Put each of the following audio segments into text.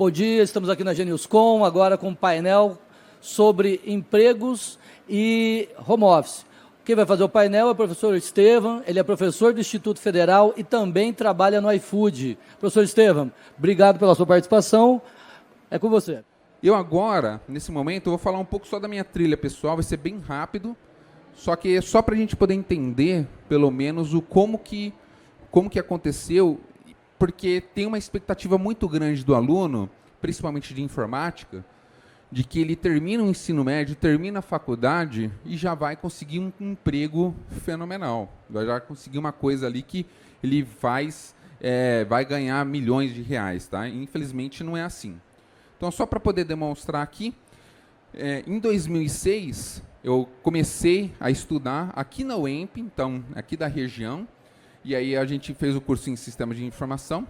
Bom dia, estamos aqui na Geniuscom, agora com um painel sobre empregos e home office. Quem vai fazer o painel é o professor Estevam, ele é professor do Instituto Federal e também trabalha no iFood. Professor Estevam, obrigado pela sua participação, é com você. Eu agora, nesse momento, vou falar um pouco só da minha trilha pessoal, vai ser bem rápido, só que é só para a gente poder entender, pelo menos, como que aconteceu, porque tem uma expectativa muito grande do aluno, principalmente de informática, de que ele termina o ensino médio, termina a faculdade e já vai conseguir um emprego fenomenal. Vai já conseguir uma coisa ali que ele vai ganhar milhões de reais. Tá? Infelizmente, não é assim. Então, só para poder demonstrar aqui, em 2006, eu comecei a estudar aqui na UEMP, então, aqui da região, e aí a gente fez o curso em Sistemas de Informação.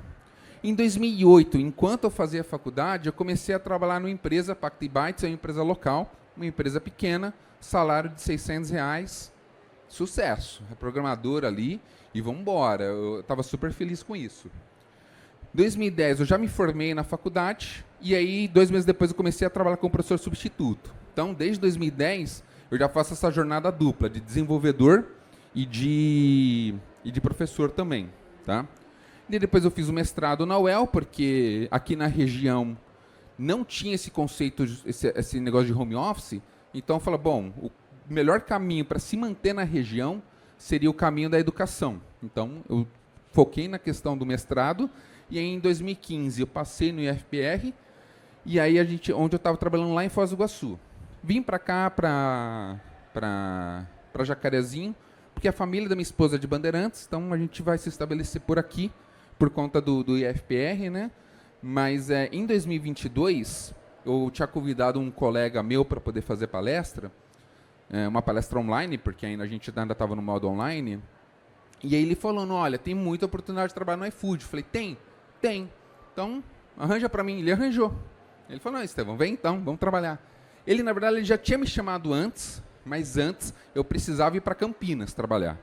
Em 2008, enquanto eu fazia faculdade, eu comecei a trabalhar numa empresa, Pacto Bytes, é uma empresa local, uma empresa pequena, salário de R$600, sucesso, é programador ali, e vamos embora, eu estava super feliz com isso. Em 2010, eu já me formei na faculdade, e aí, 2 meses depois, eu comecei a trabalhar como professor substituto. Então, desde 2010, eu já faço essa jornada dupla, de desenvolvedor e de professor também, tá? E depois eu fiz o mestrado na UEL, porque aqui na região não tinha esse conceito, esse negócio de home office. Então eu falei, bom, o melhor caminho para se manter na região seria o caminho da educação. Então eu foquei na questão do mestrado, e aí em 2015 eu passei no IFPR, e aí onde eu estava trabalhando lá em Foz do Iguaçu. Vim para cá, para Jacarezinho, porque a família da minha esposa é de Bandeirantes, então a gente vai se estabelecer por aqui, por conta do IFPR, né? Mas em 2022, eu tinha convidado um colega meu para poder fazer palestra, uma palestra online, porque ainda a gente ainda estava no modo online, e aí ele falando, olha, tem muita oportunidade de trabalhar no iFood. Eu falei, tem. Então, arranja para mim. Ele arranjou. Ele falou, não, Estevão, vem então, vamos trabalhar. Ele, na verdade, ele já tinha me chamado antes, mas antes eu precisava ir para Campinas trabalhar.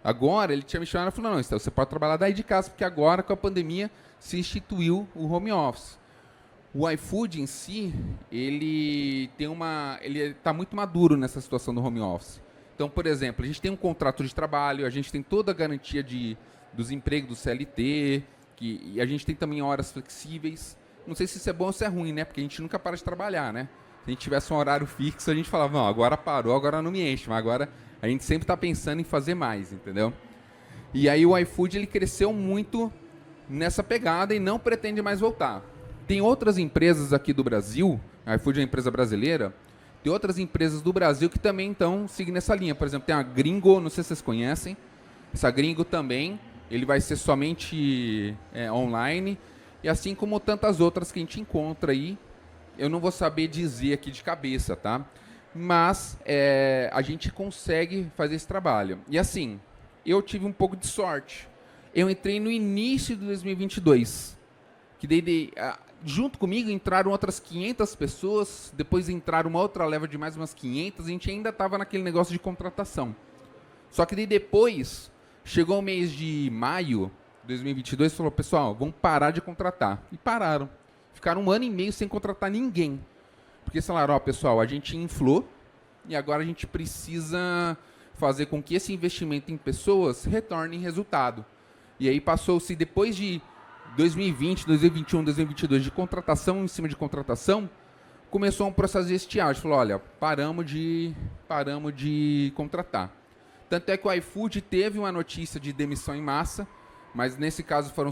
Agora, ele tinha me chamado e falou, não, Estevão, você pode trabalhar daí de casa, porque agora, com a pandemia, se instituiu o home office. O iFood em si, ele está muito maduro nessa situação do home office. Então, por exemplo, a gente tem um contrato de trabalho, a gente tem toda a garantia dos empregos do CLT, e a gente tem também horas flexíveis. Não sei se isso é bom ou se é ruim, né? Porque a gente nunca para de trabalhar, né? Se a gente tivesse um horário fixo, a gente falava, não, agora parou, agora não me enche, mas agora a gente sempre está pensando em fazer mais, entendeu? E aí o iFood ele cresceu muito nessa pegada e não pretende mais voltar. Tem outras empresas aqui do Brasil, a iFood é uma empresa brasileira, tem outras empresas do Brasil que também estão seguindo essa linha. Por exemplo, tem a Gringo, não sei se vocês conhecem, essa Gringo também, ele vai ser somente online, e assim como tantas outras que a gente encontra aí, eu não vou saber dizer aqui de cabeça, tá? Mas a gente consegue fazer esse trabalho. E assim, eu tive um pouco de sorte. Eu entrei no início de 2022, que junto comigo entraram outras 500 pessoas, depois entraram uma outra leva de mais umas 500, a gente ainda estava naquele negócio de contratação. Só que depois, chegou o mês de maio de 2022 e falou, pessoal, vamos parar de contratar. E pararam. Ficaram 1 ano e meio sem contratar ninguém. Porque falaram, pessoal, a gente inflou e agora a gente precisa fazer com que esse investimento em pessoas retorne resultado. E aí passou-se, depois de 2020, 2021, 2022, de contratação em cima de contratação, começou um processo de estiagem. Falou, olha, paramos de contratar. Tanto é que o iFood teve uma notícia de demissão em massa, mas nesse caso foram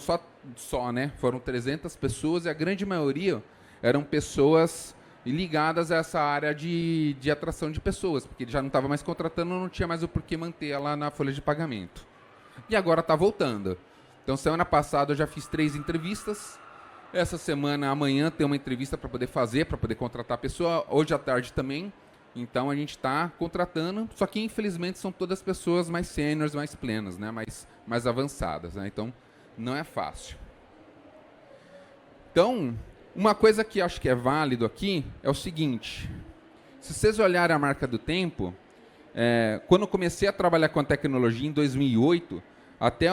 foram 300 pessoas, e a grande maioria eram pessoas ligadas a essa área de atração de pessoas, porque ele já não estava mais contratando, não tinha mais o porquê manter ela na folha de pagamento. E agora está voltando. Então, semana passada eu já fiz 3 entrevistas, essa semana, amanhã, tem uma entrevista para poder contratar a pessoa, hoje à tarde também. Então, a gente está contratando, só que, infelizmente, são todas pessoas mais sêniores, mais plenas, né? mais avançadas. Né? Então, não é fácil. Então, uma coisa que acho que é válido aqui é o seguinte. Se vocês olharem a marca do tempo, quando eu comecei a trabalhar com a tecnologia em 2008, até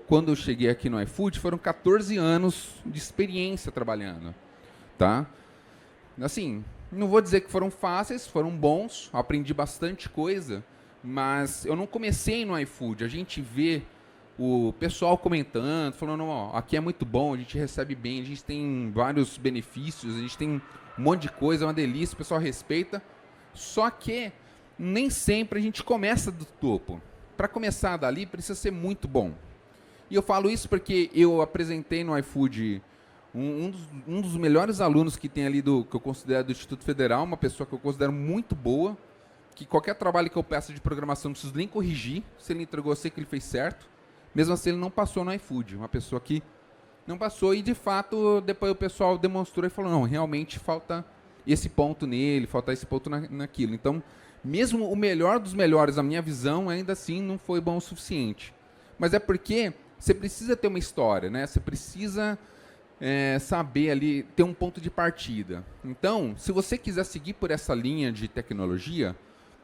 quando eu cheguei aqui no iFood, foram 14 anos de experiência trabalhando. tá? Assim, não vou dizer que foram fáceis, foram bons, aprendi bastante coisa, mas eu não comecei no iFood. A gente vê o pessoal comentando, falando, ó, aqui é muito bom, a gente recebe bem, a gente tem vários benefícios, a gente tem um monte de coisa, é uma delícia, o pessoal respeita. Só que nem sempre a gente começa do topo. Para começar dali, precisa ser muito bom. E eu falo isso porque eu apresentei no iFood um dos melhores alunos que tem ali, que eu considero do Instituto Federal, uma pessoa que eu considero muito boa, que qualquer trabalho que eu peço de programação não preciso nem corrigir. Se ele entregou, eu sei que ele fez certo. Mesmo assim, ele não passou no iFood. Uma pessoa que não passou e, de fato, depois o pessoal demonstrou e falou, não, realmente falta esse ponto nele, falta esse ponto naquilo. Então, mesmo o melhor dos melhores, a minha visão, ainda assim não foi bom o suficiente. Mas é porque você precisa ter uma história, né? Você precisa saber ali, ter um ponto de partida. Então, se você quiser seguir por essa linha de tecnologia,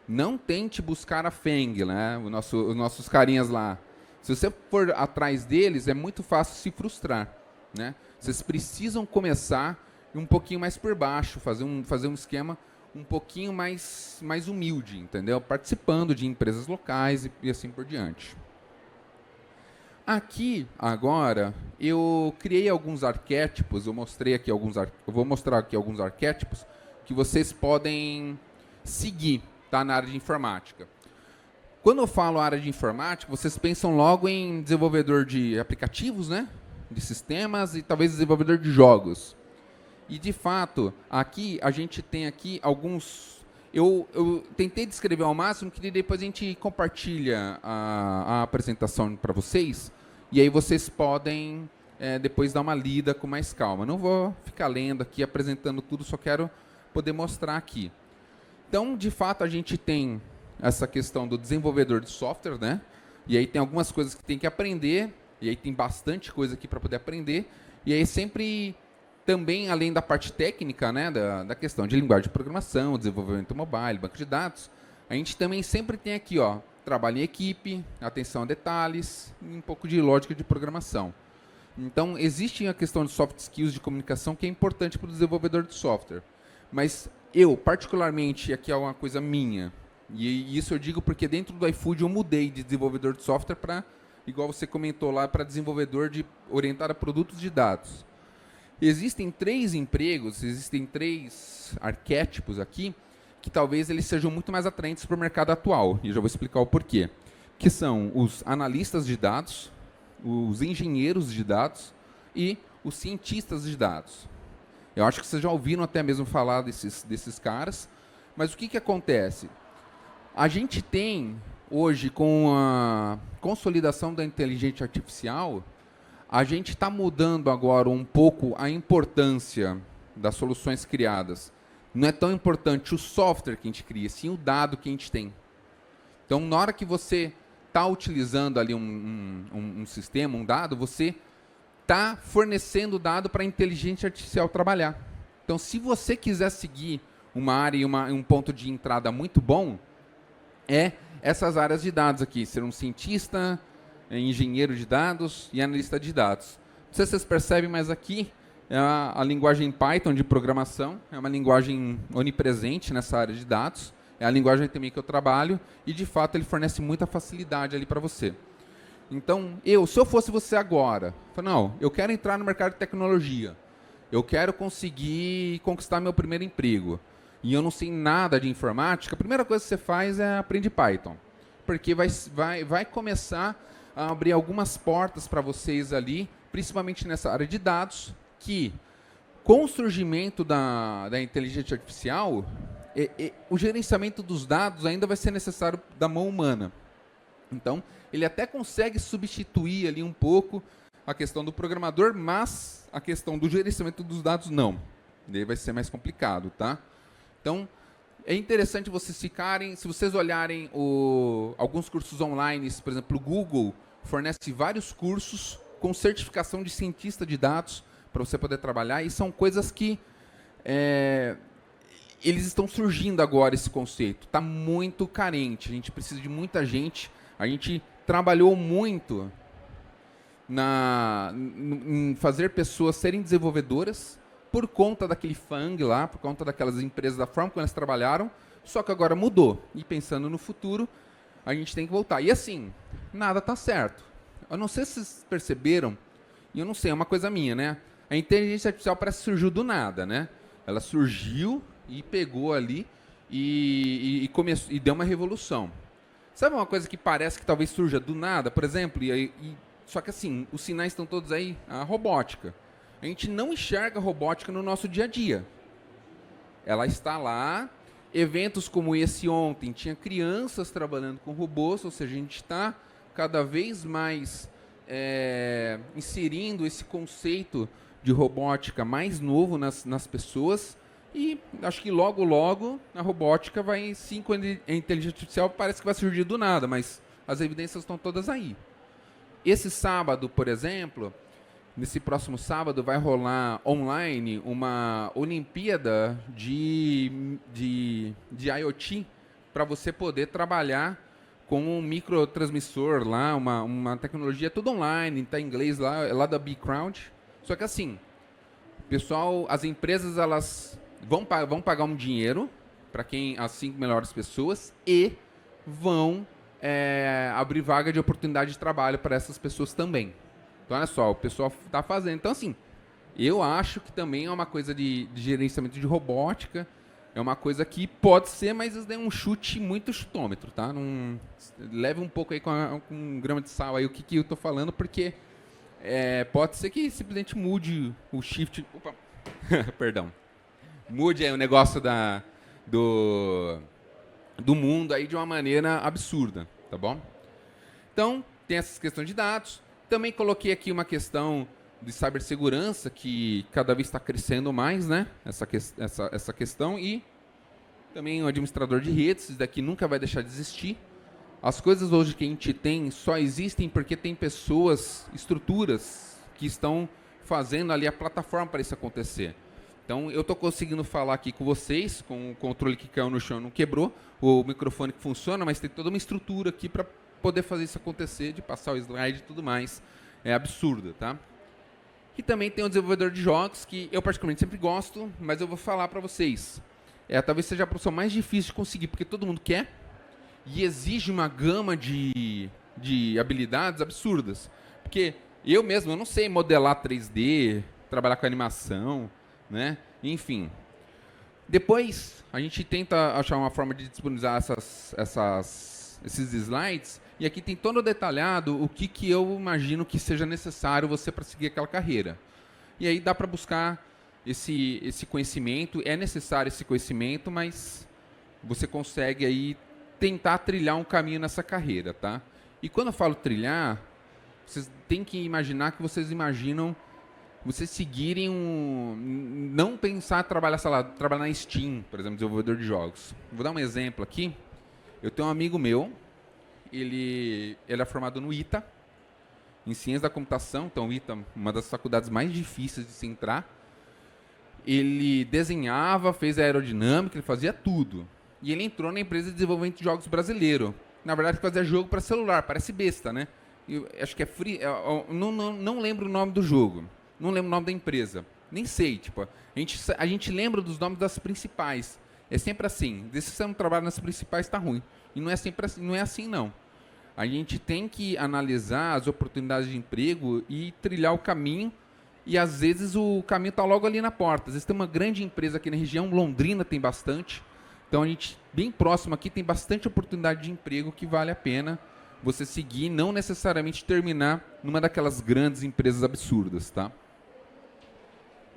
não tente buscar a FANG, né? Os nossos carinhas lá. Se você for atrás deles, é muito fácil se frustrar, né? Vocês precisam começar um pouquinho mais por baixo, fazer um esquema um pouquinho mais humilde, entendeu? Participando de empresas locais e assim por diante. Aqui, agora, eu criei alguns arquétipos, eu vou mostrar aqui alguns arquétipos que vocês podem seguir, tá, na área de informática. Quando eu falo área de informática, vocês pensam logo em desenvolvedor de aplicativos, né? De sistemas e talvez desenvolvedor de jogos. E, de fato, aqui a gente tem aqui alguns... Eu tentei descrever ao máximo, que depois a gente compartilha a apresentação para vocês, e aí vocês podem depois dar uma lida com mais calma. Não vou ficar lendo aqui, apresentando tudo, só quero poder mostrar aqui. Então, de fato, a gente tem essa questão do desenvolvedor de software, né? E aí tem algumas coisas que tem que aprender, e aí tem bastante coisa aqui para poder aprender, e aí sempre... Também, além da parte técnica, né, da questão de linguagem de programação, desenvolvimento mobile, banco de dados, a gente também sempre tem aqui, ó, trabalho em equipe, atenção a detalhes e um pouco de lógica de programação. Então, existe a questão de soft skills de comunicação que é importante para o desenvolvedor de software. Mas eu, particularmente, aqui é uma coisa minha, e isso eu digo porque dentro do iFood eu mudei de desenvolvedor de software para, igual você comentou lá, para desenvolvedor orientado a produtos de dados. Existem 3 empregos, existem 3 arquétipos aqui, que talvez eles sejam muito mais atraentes para o mercado atual. E eu já vou explicar o porquê. Que são os analistas de dados, os engenheiros de dados e os cientistas de dados. Eu acho que vocês já ouviram até mesmo falar desses caras. Mas o que acontece? A gente tem, hoje, com a consolidação da inteligência artificial... A gente está mudando agora um pouco a importância das soluções criadas. Não é tão importante o software que a gente cria, sim o dado que a gente tem. Então, na hora que você está utilizando ali um sistema, um dado, você está fornecendo dado para a inteligência artificial trabalhar. Então, se você quiser seguir uma área e um ponto de entrada muito bom, essas áreas de dados aqui, ser um cientista... engenheiro de dados e analista de dados. Não sei se vocês percebem, mas aqui é a linguagem Python de programação, é uma linguagem onipresente nessa área de dados, é a linguagem também que eu trabalho e, de fato, ele fornece muita facilidade ali para você. Então, se eu fosse você agora, não, eu quero entrar no mercado de tecnologia, eu quero conseguir conquistar meu primeiro emprego e eu não sei nada de informática, a primeira coisa que você faz é aprender Python, porque vai começar a abrir algumas portas para vocês ali, principalmente nessa área de dados, que com o surgimento da inteligência artificial, o gerenciamento dos dados ainda vai ser necessário da mão humana. Então, ele até consegue substituir ali um pouco a questão do programador, mas a questão do gerenciamento dos dados não. Daí vai ser mais complicado, tá? Então, é interessante vocês ficarem, se vocês olharem alguns cursos online, por exemplo, o Google fornece vários cursos com certificação de cientista de dados para você poder trabalhar, e são coisas que eles estão surgindo agora, esse conceito. Está muito carente, a gente precisa de muita gente, a gente trabalhou muito em fazer pessoas serem desenvolvedoras, por conta daquele FAANG lá, por conta daquelas empresas, da forma como elas trabalharam, só que agora mudou. E pensando no futuro, a gente tem que voltar. E assim, nada está certo. Eu não sei se vocês perceberam, e eu não sei, é uma coisa minha, né? A inteligência artificial parece que surgiu do nada, né? Ela surgiu e pegou ali e começou, e deu uma revolução. Sabe uma coisa que parece que talvez surja do nada? Por exemplo, só que assim, os sinais estão todos aí, a robótica. A gente não enxerga a robótica no nosso dia a dia. Ela está lá. Eventos como esse ontem, tinha crianças trabalhando com robôs, ou seja, a gente está cada vez mais inserindo esse conceito de robótica mais novo nas pessoas. E acho que logo, logo, a robótica vai, sim, quando a inteligência artificial parece que vai surgir do nada, mas as evidências estão todas aí. Esse sábado, por exemplo, nesse próximo sábado, vai rolar online uma Olimpíada de IoT para você poder trabalhar com um microtransmissor lá, uma tecnologia tudo online, está em inglês lá, é lá da B-Crowd. Só que assim, pessoal, as empresas elas vão pagar um dinheiro para as 5 melhores pessoas e vão abrir vaga de oportunidade de trabalho para essas pessoas também. Então, olha só, o pessoal está fazendo. Então, assim, eu acho que também é uma coisa de gerenciamento de robótica, é uma coisa que pode ser, mas isso é um chute muito chutômetro, tá? Não, leve um pouco aí com um grama de sal aí o que eu estou falando, porque pode ser que simplesmente mude o shift... Opa, perdão. Mude aí o negócio do mundo aí de uma maneira absurda, tá bom? Então, tem essas questões de dados. Também coloquei aqui uma questão de cibersegurança que cada vez está crescendo mais, né? Essa questão. E também o administrador de redes, isso daqui nunca vai deixar de existir. As coisas hoje que a gente tem só existem porque tem pessoas, estruturas que estão fazendo ali a plataforma para isso acontecer. Então, eu estou conseguindo falar aqui com vocês, com o controle que caiu no chão não quebrou, o microfone que funciona, mas tem toda uma estrutura aqui para poder fazer isso acontecer, de passar o slide e tudo mais. É absurdo, tá? E também tem um desenvolvedor de jogos, que eu particularmente sempre gosto, mas eu vou falar para vocês. Talvez seja a profissão mais difícil de conseguir, porque todo mundo quer e exige uma gama de habilidades absurdas. Porque eu mesmo, eu não sei modelar 3D, trabalhar com animação, né? Enfim. Depois, a gente tenta achar uma forma de disponibilizar esses slides, e aqui tem todo detalhado o que eu imagino que seja necessário você para seguir aquela carreira. E aí dá para buscar esse conhecimento, é necessário esse conhecimento, mas você consegue aí tentar trilhar um caminho nessa carreira, tá? E quando eu falo trilhar, vocês têm que imaginar que vocês imaginam vocês seguirem não pensar trabalhar na Steam, por exemplo, desenvolvedor de jogos. Vou dar um exemplo aqui. Eu tenho um amigo meu, ele é formado no ITA, em Ciência da Computação, então o ITA, uma das faculdades mais difíceis de se entrar. Ele desenhava, fez aerodinâmica, ele fazia tudo. E ele entrou na empresa de desenvolvimento de jogos brasileiro. Na verdade, fazia jogo para celular, parece besta, né? Eu acho que é free, não lembro o nome do jogo. Não lembro o nome da empresa. Nem sei, tipo, a gente lembra dos nomes das principais. É sempre assim. Se você não trabalha nas principais, está ruim. E não é sempre assim, não é assim, não. A gente tem que analisar as oportunidades de emprego e trilhar o caminho. E às vezes o caminho está logo ali na porta. Às vezes tem uma grande empresa aqui na região, Londrina tem bastante. Então a gente, bem próximo aqui, tem bastante oportunidade de emprego que vale a pena você seguir, não necessariamente terminar numa daquelas grandes empresas absurdas, tá?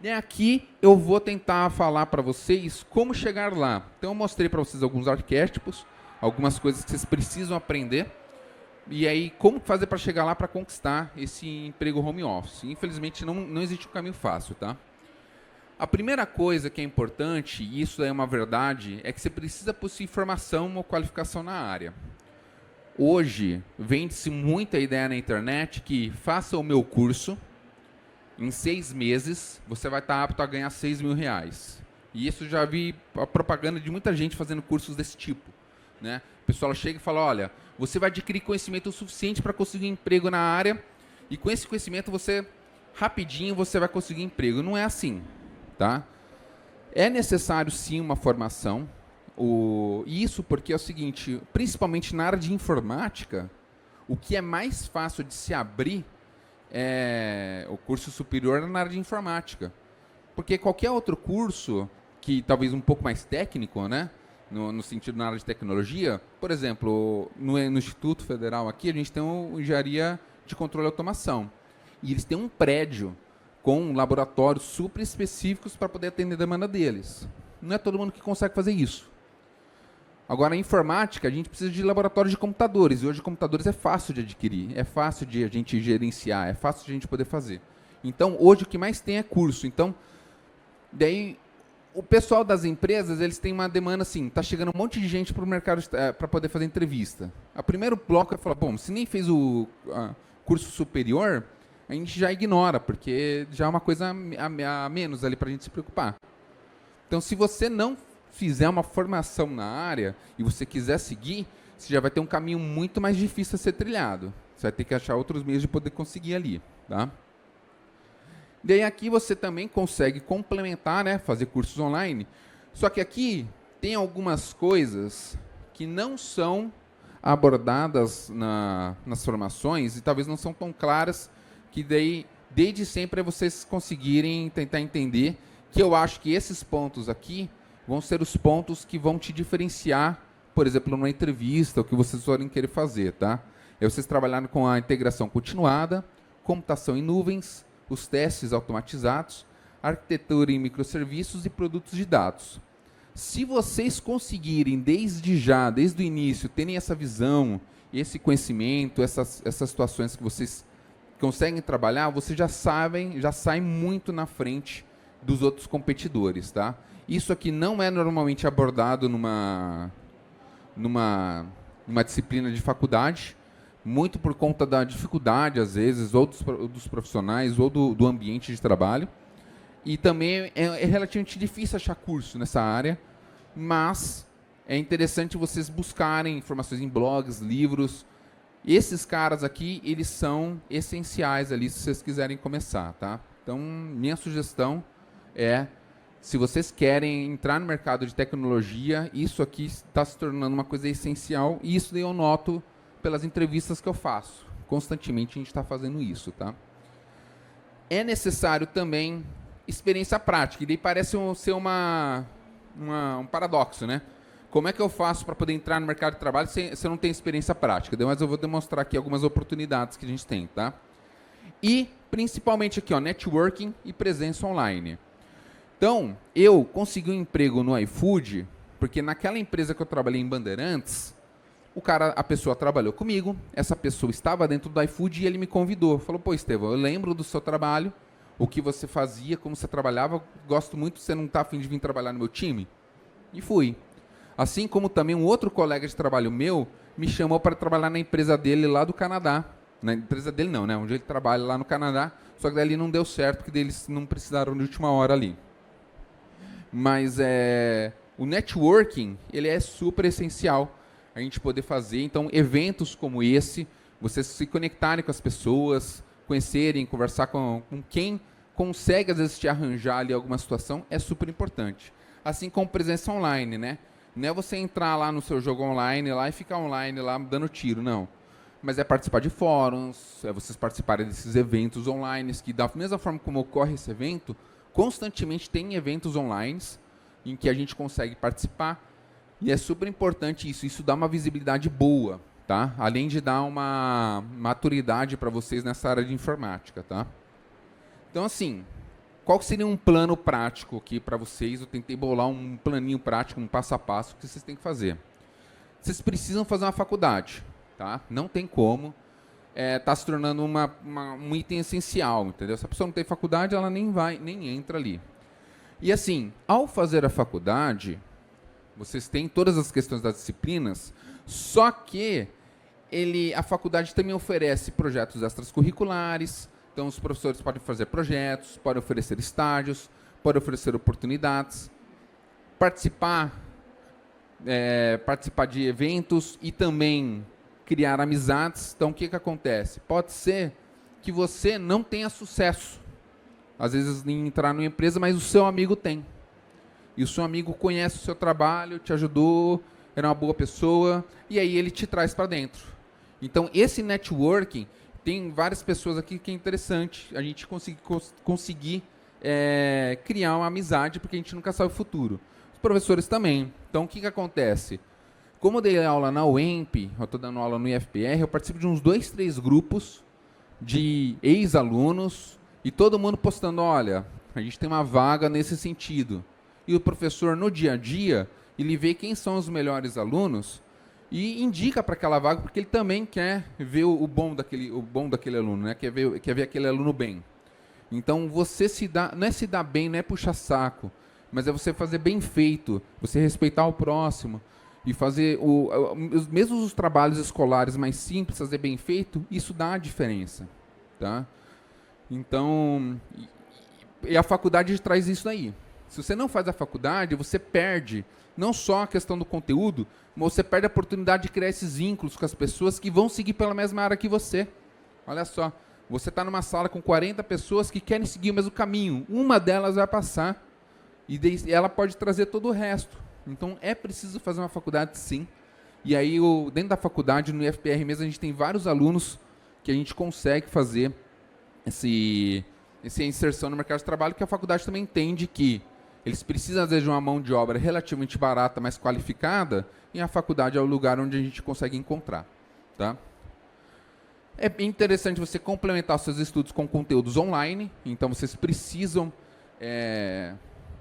E aqui eu vou tentar falar para vocês como chegar lá. Então eu mostrei para vocês alguns arquétipos, algumas coisas que vocês precisam aprender. E aí, como fazer para chegar lá para conquistar esse emprego home office? Infelizmente, não existe um caminho fácil, tá? A primeira coisa que é importante, e isso é uma verdade, é que você precisa possuir formação ou qualificação na área. Hoje, vende-se muita ideia na internet que faça o meu curso, em 6 meses, você vai estar apto a ganhar R$6.000. E isso já vi a propaganda de muita gente fazendo cursos desse tipo, né? O pessoal chega e fala, olha, você vai adquirir conhecimento suficiente para conseguir um emprego na área, e com esse conhecimento rapidinho, você vai conseguir emprego. Não é assim. tá? É necessário, sim, uma formação. Isso porque é o seguinte, principalmente na área de informática, o que é mais fácil de se abrir é o curso superior na área de informática. Porque qualquer outro curso, que talvez um pouco mais técnico, né? No sentido na área de tecnologia, por exemplo, no Instituto Federal aqui, a gente tem uma engenharia de controle e automação. E eles têm um prédio com laboratórios super específicos para poder atender a demanda deles. Não é todo mundo que consegue fazer isso. Agora, a informática, a gente precisa de laboratórios de computadores. E hoje, computadores é fácil de adquirir, é fácil de a gente gerenciar, é fácil de a gente poder fazer. Então, hoje, o que mais tem é curso. Então, daí, o pessoal das empresas, eles têm uma demanda assim, está chegando um monte de gente para o mercado para poder fazer entrevista. O primeiro bloco é falar, bom, se nem fez o curso superior, a gente já ignora, porque já é uma coisa a menos ali para a gente se preocupar. Então, se você não fizer uma formação na área e você quiser seguir, você já vai ter um caminho muito mais difícil a ser trilhado. Você vai ter que achar outros meios de poder conseguir ali, tá? Daí aqui você também consegue complementar, né, fazer cursos online. Só que aqui tem algumas coisas que não são abordadas nas formações e talvez não são tão claras, que daí, desde sempre, é vocês conseguirem tentar entender, que eu acho que esses pontos aqui vão ser os pontos que vão te diferenciar, por exemplo, numa entrevista, o que vocês forem querer fazer, tá? É vocês trabalharem com a integração continuada, computação em nuvens, os testes automatizados, arquitetura em microserviços e produtos de dados. Se vocês conseguirem, desde o início, terem essa visão, esse conhecimento, essas situações que vocês conseguem trabalhar, vocês já saem muito na frente dos outros competidores, tá? Isso aqui não é normalmente abordado numa disciplina de faculdade, muito por conta da dificuldade, às vezes, ou dos profissionais, ou do ambiente de trabalho. E também é relativamente difícil achar curso nessa área, mas é interessante vocês buscarem informações em blogs, livros. Esses caras aqui, eles são essenciais ali, se vocês quiserem começar, tá? Então, minha sugestão é, se vocês querem entrar no mercado de tecnologia, isso aqui está se tornando uma coisa essencial, e isso eu noto pelas entrevistas que eu faço. Constantemente a gente está fazendo isso, tá? É necessário também experiência prática, e daí parece ser um paradoxo, né? Como é que eu faço para poder entrar no mercado de trabalho se eu não tenho experiência prática? Mas eu vou demonstrar aqui algumas oportunidades que a gente tem, tá? E, principalmente aqui, ó, networking e presença online. Então, eu consegui um emprego no iFood, porque naquela empresa que eu trabalhei em Bandeirantes, a pessoa trabalhou comigo, essa pessoa estava dentro do iFood e ele me convidou. Falou, pô, Estevão, eu lembro do seu trabalho, o que você fazia, como você trabalhava, gosto muito, você não está a fim de vir trabalhar no meu time? E fui. Assim como também um outro colega de trabalho meu me chamou para trabalhar na empresa dele lá do Canadá. Na empresa dele não, né? Onde ele trabalha lá no Canadá, só que daí não deu certo, porque eles não precisaram de última hora ali. Mas o networking, ele é super essencial a gente poder fazer. Então, eventos como esse, vocês se conectarem com as pessoas, conhecerem, conversar com quem consegue, às vezes, te arranjar ali alguma situação, é super importante. Assim como presença online, né? Não é você entrar lá no seu jogo online lá e ficar online lá dando tiro, não. Mas é participar de fóruns, é vocês participarem desses eventos online, que da mesma forma como ocorre esse evento, constantemente tem eventos online em que a gente consegue participar. E é super importante isso. Isso dá uma visibilidade boa, tá? Além de dar uma maturidade para vocês nessa área de informática, tá? Então, assim, qual seria um plano prático aqui para vocês? Eu tentei bolar um planinho prático, um passo a passo que vocês têm que fazer. Vocês precisam fazer uma faculdade, tá? Não tem como. Tá se tornando um item essencial, entendeu? Se a pessoa não tem faculdade, ela nem entra ali. E assim, ao fazer a faculdade, vocês têm todas as questões das disciplinas, só que a faculdade também oferece projetos extracurriculares. Então, os professores podem fazer projetos, podem oferecer estágios, podem oferecer oportunidades, participar de eventos e também criar amizades. Então, o que acontece? Pode ser que você não tenha sucesso às vezes, em entrar numa empresa, mas o seu amigo tem. E o seu amigo conhece o seu trabalho, te ajudou, era uma boa pessoa, e aí ele te traz para dentro. Então, esse networking, tem várias pessoas aqui que é interessante a gente conseguir criar uma amizade, porque a gente nunca sabe o futuro. Os professores também. Então, o que acontece? Como eu dei aula na UEMP, eu estou dando aula no IFPR, eu participo de uns 2, 3 grupos de ex-alunos, e todo mundo postando, olha, a gente tem uma vaga nesse sentido. E o professor, no dia a dia, ele vê quem são os melhores alunos e indica para aquela vaga, porque ele também quer ver o bom daquele aluno, né? Quer ver aquele aluno bem. Então, você não é se dar bem, não é puxar saco, mas é você fazer bem feito, você respeitar o próximo e fazer mesmo os trabalhos escolares mais simples, fazer bem feito, isso dá a diferença, tá? Então, e a faculdade traz isso aí. Se você não faz a faculdade, você perde não só a questão do conteúdo, mas você perde a oportunidade de criar esses vínculos com as pessoas que vão seguir pela mesma área que você. Olha só, você está numa sala com 40 pessoas que querem seguir o mesmo caminho. Uma delas vai passar e ela pode trazer todo o resto. Então, é preciso fazer uma faculdade, sim. E aí, dentro da faculdade, no IFPR mesmo, a gente tem vários alunos que a gente consegue fazer essa inserção no mercado de trabalho, que a faculdade também entende que eles precisam, às vezes, de uma mão de obra relativamente barata, mas qualificada, e a faculdade é o lugar onde a gente consegue encontrar. Tá? É interessante você complementar os seus estudos com conteúdos online, então vocês precisam...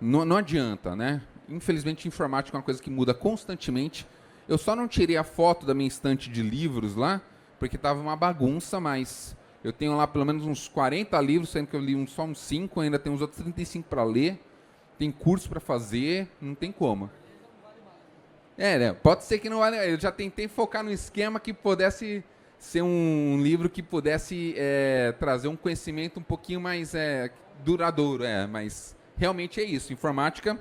não adianta, né? Infelizmente, informática é uma coisa que muda constantemente. Eu só não tirei a foto da minha estante de livros lá, porque estava uma bagunça, mas eu tenho lá pelo menos uns 40 livros, sendo que eu li só uns 5, ainda tem uns outros 35 para ler. Tem curso para fazer, não tem como. Né? Pode ser que não vale. Eu já tentei focar no esquema que pudesse ser um livro que pudesse trazer um conhecimento um pouquinho mais duradouro. Mas realmente é isso. Informática,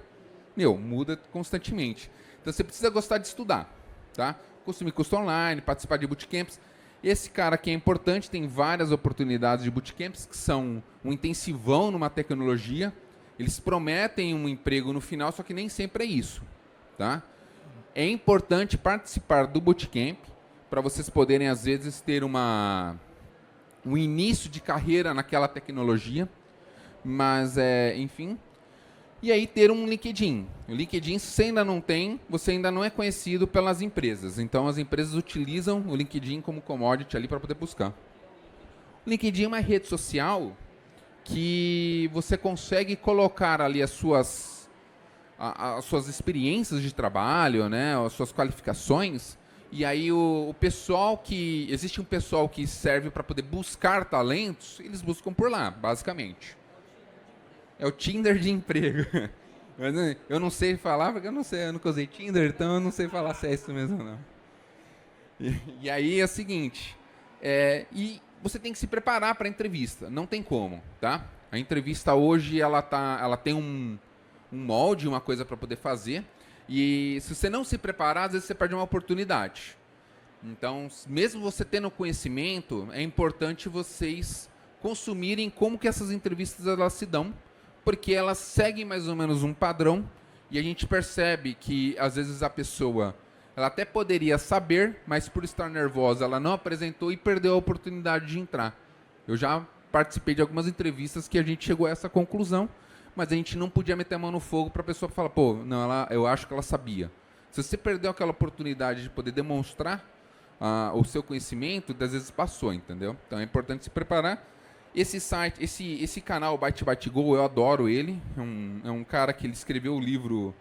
muda constantemente. Então você precisa gostar de estudar, tá? Consumir curso online, participar de bootcamps. Esse cara aqui é importante, tem várias oportunidades de bootcamps que são um intensivão numa tecnologia. Eles prometem um emprego no final, só que nem sempre é isso, tá? É importante participar do bootcamp para vocês poderem, às vezes, ter um início de carreira naquela tecnologia, mas, enfim. E aí ter um LinkedIn. O LinkedIn, se você ainda não tem, você ainda não é conhecido pelas empresas. Então, as empresas utilizam o LinkedIn como commodity ali para poder buscar. O LinkedIn é uma rede social que você consegue colocar ali as suas experiências de trabalho, né, as suas qualificações, e aí existe um pessoal que serve para poder buscar talentos, eles buscam por lá, basicamente. É o Tinder de emprego. Eu não sei falar, porque eu nunca usei Tinder, então eu não sei falar se é isso mesmo, não. E aí é o seguinte, e você tem que se preparar para a entrevista, não tem como, tá? A entrevista hoje, ela tem um molde, uma coisa para poder fazer, e se você não se preparar, às vezes você perde uma oportunidade. Então, mesmo você tendo conhecimento, é importante vocês consumirem como que essas entrevistas elas se dão, porque elas seguem mais ou menos um padrão, e a gente percebe que, às vezes, a pessoa... ela até poderia saber, mas por estar nervosa, ela não apresentou e perdeu a oportunidade de entrar. Eu já participei de algumas entrevistas que a gente chegou a essa conclusão, mas a gente não podia meter a mão no fogo para a pessoa falar, eu acho que ela sabia. Se você perdeu aquela oportunidade de poder demonstrar o seu conhecimento, às vezes passou, entendeu? Então é importante se preparar. Esse site, esse canal Byte Byte Go, eu adoro ele. É um cara que ele escreveu o livro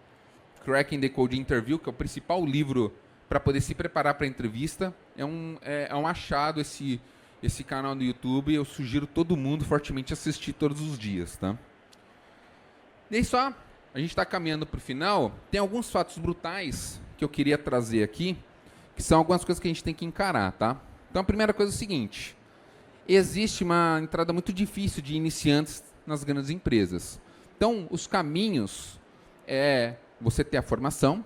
Cracking the Code Interview, que é o principal livro para poder se preparar para a entrevista. É um achado esse canal no YouTube. Eu sugiro todo mundo fortemente assistir todos os dias, tá? E aí só, a gente está caminhando para o final. Tem alguns fatos brutais que eu queria trazer aqui, que são algumas coisas que a gente tem que encarar, tá? Então a primeira coisa é o seguinte: existe uma entrada muito difícil de iniciantes nas grandes empresas. Então os caminhos você ter a formação.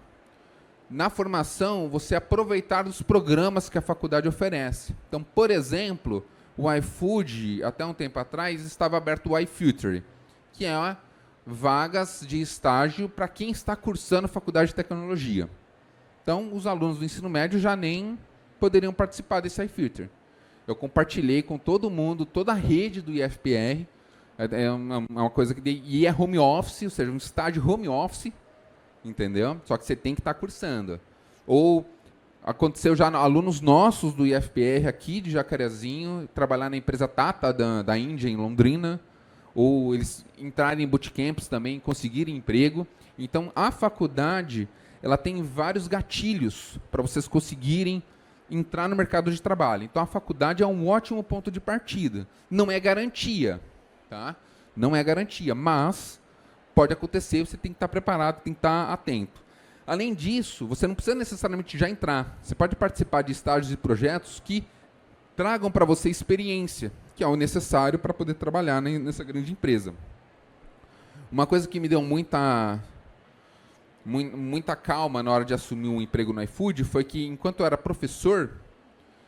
Na formação, você aproveitar os programas que a faculdade oferece. Então, por exemplo, o iFood, até um tempo atrás, estava aberto o iFuture. que é vagas de estágio para quem está cursando faculdade de tecnologia. Então, os alunos do ensino médio já nem poderiam participar desse iFilter. Eu compartilhei com todo mundo, toda a rede do IFPR, é uma coisa e é home office, ou seja, um estágio home office, entendeu? Só que você tem que estar cursando. Ou aconteceu já alunos nossos do IFPR aqui de Jacarezinho, trabalhar na empresa Tata da Índia, em Londrina, ou eles entrarem em bootcamps também, conseguirem emprego. Então, a faculdade, ela tem vários gatilhos para vocês conseguirem entrar no mercado de trabalho. Então, a faculdade é um ótimo ponto de partida. Não é garantia, tá? Não é garantia, mas pode acontecer, você tem que estar preparado, tem que estar atento. Além disso, você não precisa necessariamente já entrar. Você pode participar de estágios e projetos que tragam para você experiência, que é o necessário para poder trabalhar nessa grande empresa. Uma coisa que me deu muita calma na hora de assumir um emprego no iFood foi que, enquanto eu era professor,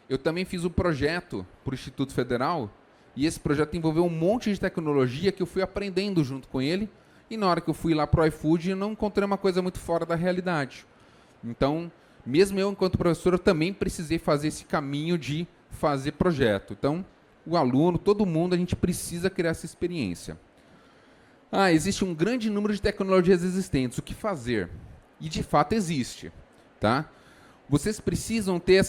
eu também fiz um projeto para o Instituto Federal, e esse projeto envolveu um monte de tecnologia que eu fui aprendendo junto com ele, e na hora que eu fui lá para o iFood, eu não encontrei uma coisa muito fora da realidade. Então, mesmo eu, enquanto professor, eu também precisei fazer esse caminho de fazer projeto. Então, o aluno, todo mundo, a gente precisa criar essa experiência. Existe um grande número de tecnologias existentes. O que fazer? E, de fato, existe. Tá? Vocês precisam ter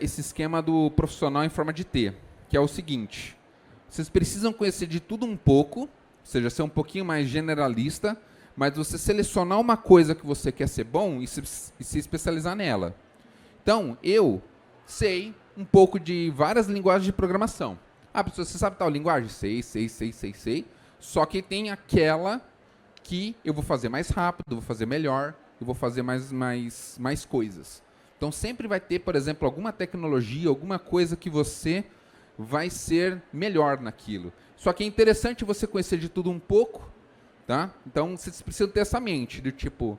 esse esquema do profissional em forma de T, que é o seguinte. Vocês precisam conhecer de tudo um pouco, ou seja, ser um pouquinho mais generalista, mas você selecionar uma coisa que você quer ser bom e se especializar nela. Então, eu sei um pouco de várias linguagens de programação. Professor, você sabe tal linguagem? Sei. Só que tem aquela que eu vou fazer mais rápido, eu vou fazer melhor, eu vou fazer mais coisas. Então, sempre vai ter, por exemplo, alguma tecnologia, alguma coisa que você vai ser melhor naquilo. Só que é interessante você conhecer de tudo um pouco, tá? Então, vocês precisam ter essa mente, do tipo,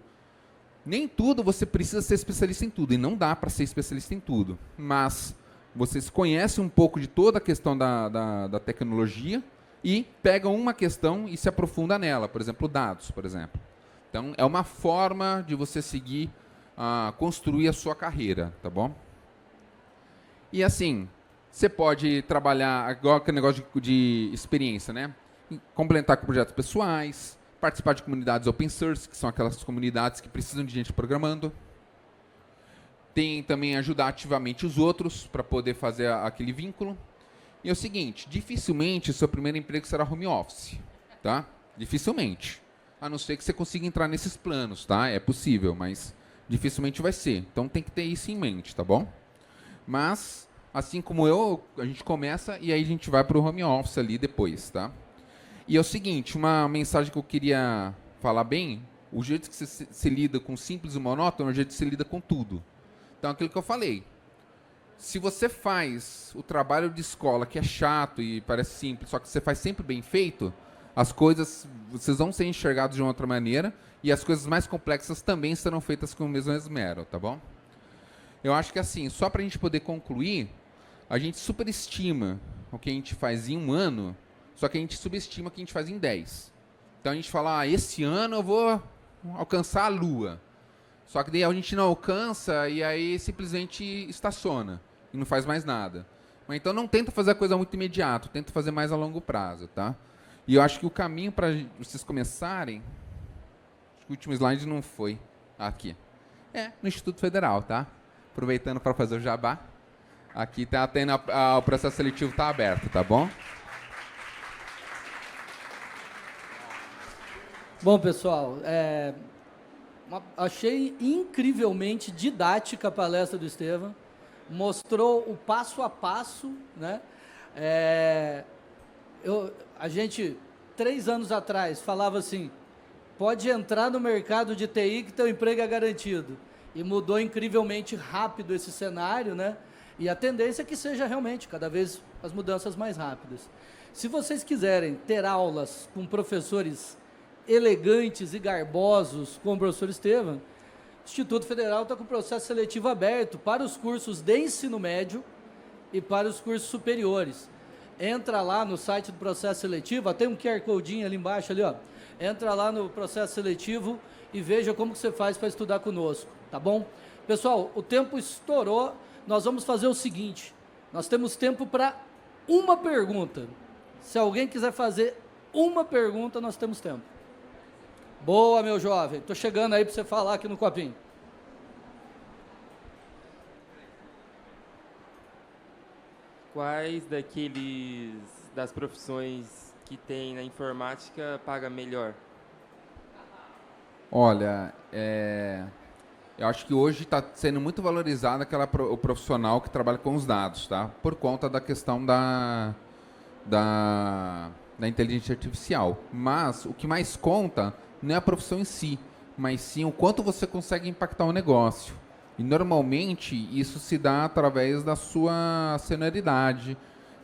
nem tudo você precisa ser especialista em tudo, e não dá para ser especialista em tudo. Mas vocês conhecem um pouco de toda a questão da tecnologia e pegam uma questão e se aprofunda nela, por exemplo, dados, por exemplo. Então, é uma forma de você seguir, construir a sua carreira, tá bom? E assim, você pode trabalhar, agora aquele negócio de experiência, né? Complementar com projetos pessoais, participar de comunidades open source, que são aquelas comunidades que precisam de gente programando. Tem também ajudar ativamente os outros para poder fazer aquele vínculo. E é o seguinte, dificilmente o seu primeiro emprego será home office, tá? Dificilmente. A não ser que você consiga entrar nesses planos, tá? É possível, mas dificilmente vai ser. Então tem que ter isso em mente, tá bom? Mas, assim como a gente começa e aí a gente vai para o home office ali depois, tá? E é o seguinte, uma mensagem que eu queria falar bem, o jeito que você se lida com simples e monótono é o jeito que você lida com tudo. Então, aquilo que eu falei. Se você faz o trabalho de escola, que é chato e parece simples, só que você faz sempre bem feito, as coisas, vocês vão ser enxergados de uma outra maneira e as coisas mais complexas também serão feitas com o mesmo esmero, tá bom? Eu acho que assim, só para a gente poder concluir, a gente superestima o que a gente faz em um ano, só que a gente subestima o que a gente faz em 10. Então a gente fala, esse ano eu vou alcançar a Lua. Só que daí a gente não alcança e aí simplesmente estaciona e não faz mais nada. Mas então não tenta fazer a coisa muito imediato, tenta fazer mais a longo prazo, tá? E eu acho que o caminho para vocês começarem, acho que o último slide não foi aqui. No Instituto Federal, tá? Aproveitando para fazer o jabá. Aqui tá tendo o processo seletivo tá aberto, tá bom? Bom, pessoal, achei incrivelmente didática a palestra do Estevam, mostrou o passo a passo, né? A gente, 3 anos atrás, falava assim, pode entrar no mercado de TI que teu emprego é garantido. E mudou incrivelmente rápido esse cenário, né? E a tendência é que seja realmente cada vez as mudanças mais rápidas. Se vocês quiserem ter aulas com professores elegantes e garbosos, como o professor Estevam, o Instituto Federal está com o processo seletivo aberto para os cursos de ensino médio e para os cursos superiores. entra lá no site do processo seletivo, ó, tem um QR Codinho ali embaixo, ali, ó. Entra lá no processo seletivo e veja como que você faz para estudar conosco, tá bom? Pessoal, o tempo estourou, nós vamos fazer o seguinte, nós temos tempo para uma pergunta. Se alguém quiser fazer uma pergunta, nós temos tempo. Boa, meu jovem, estou chegando aí para você falar aqui no copinho. Quais das profissões que tem na informática paga melhor? Olha, eu acho que hoje está sendo muito valorizado o profissional que trabalha com os dados, tá? Por conta da questão da inteligência artificial. Mas o que mais conta não é a profissão em si, mas sim o quanto você consegue impactar o negócio. E normalmente isso se dá através da sua senioridade,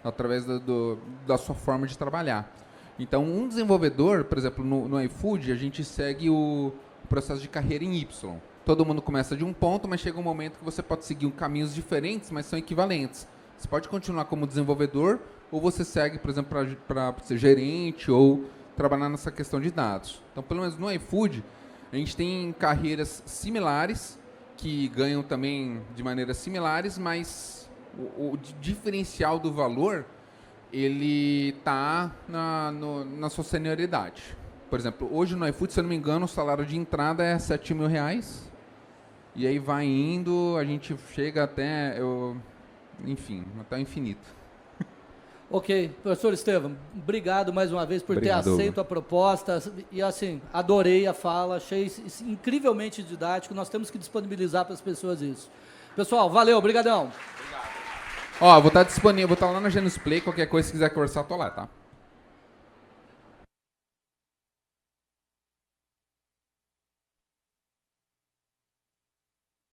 através da sua forma de trabalhar. Então, um desenvolvedor, por exemplo, no iFood, a gente segue o processo de carreira em Y. Todo mundo começa de um ponto, mas chega um momento que você pode seguir caminhos diferentes, mas são equivalentes. Você pode continuar como desenvolvedor, ou você segue, por exemplo, para ser gerente ou trabalhar nessa questão de dados. Então, pelo menos no iFood, a gente tem carreiras similares, que ganham também de maneiras similares, mas o diferencial do valor, ele está na sua senioridade. Por exemplo, hoje no iFood, se eu não me engano, o salário de entrada é R$7 mil, e aí vai indo, a gente chega até o infinito. Ok, professor Estevam, obrigado mais uma vez por ter aceito a proposta e assim, adorei a fala, achei incrivelmente didático, nós temos que disponibilizar para as pessoas isso. Pessoal, valeu, brigadão. Ó, vou estar disponível, vou estar lá na Genus Play, qualquer coisa, se quiser conversar, tô lá, tá?